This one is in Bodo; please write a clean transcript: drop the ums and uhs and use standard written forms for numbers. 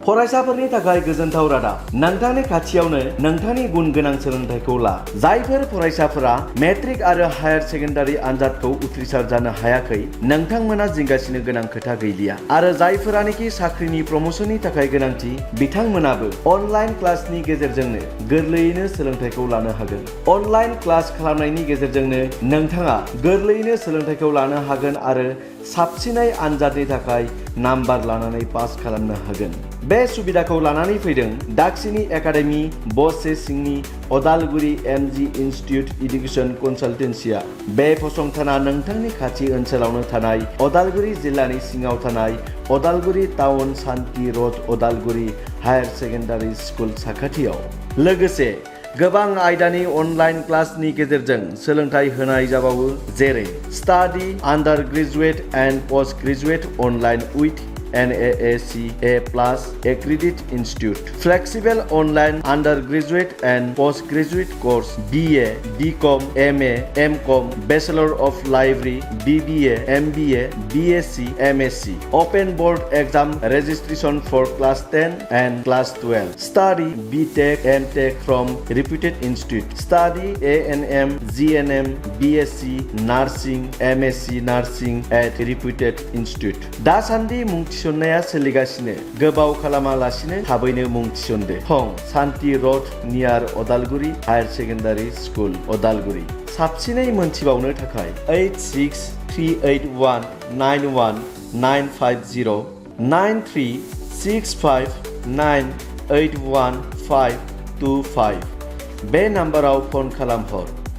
फरायसाफोरनि थाखाय गोजोनथाव रादाब नोंथांनि खाथियावनो नोंथांनि गुन गोनां सोलोंथाइखौ ला। जायफोर फरायसाफोरा मेट्रिक आरो हायार सेकेन्डारि आनजादखौ उथ्रिसार जानो हायाखै नोंथांमोना जिंगासिनो गोनां खोथा गैलिया आरो जायफोरानोखि साख्रिनि प्रमोशननि थाखाय गोनांथि बिथांमोनाबो अनलाइन क्लासनि गेजेरजोंनो गोरलैयैनो सोलोंथाइखौ लानो हागोन। अनलाइन क्लास खालामनायनि गेजेरजोंनो नोंथाङा गोरलैयैनो सोलोंथाइखौ लानो हागोन आरो साबसिनै आनजादनि थाखाय नाम्बार लानानै पास खालामनो हागोन। बे सुबिदाखौ लानानै फैदों दाक्सिनि एकाडेमि बसे सिंनि अदालगुरि एमजि इनस्टिट्युट इडुकेसन कनसालटेन्सिया। बे फसंथाना नोंथांनि खाथि ओनसोलावनो थानाय अदालगुरि जिल्लानि सिङाव थानाय अदालगुरि टाउन सान्ति रड अदालगुरि हायार सेकेन्डारि स्कुल साखाथियाव। लोगोसे गोबां आयदानि अनलाइन क्लासनि गेजेरजों सोलोंथाइ होनाय जाबावो, जेरै study under graduate and post graduate online with NAACA+ accredited institute, flexible online undergraduate and postgraduate course, BA, BCom, MA, MCom, Bachelor of Library, BBA, MBA, BSc, MSc, open board exam registration for class 10 and class 12, study BTech, MTech from reputed institute, study ANM, GNM, BSc, nursing, MSc nursing at reputed institute. दासान्दि मुं थिसननाया सोलिगासिनो, गोबाव खालामालासिनो थाबैनो मुं थिसनदो। थं सान्ति रड नियार Udalguri higher secondary school Udalguri. साबसिनै मोनथिबावनो थाखाय 8638191950 9365981525 बे नाम्बाराव फन खालामहर।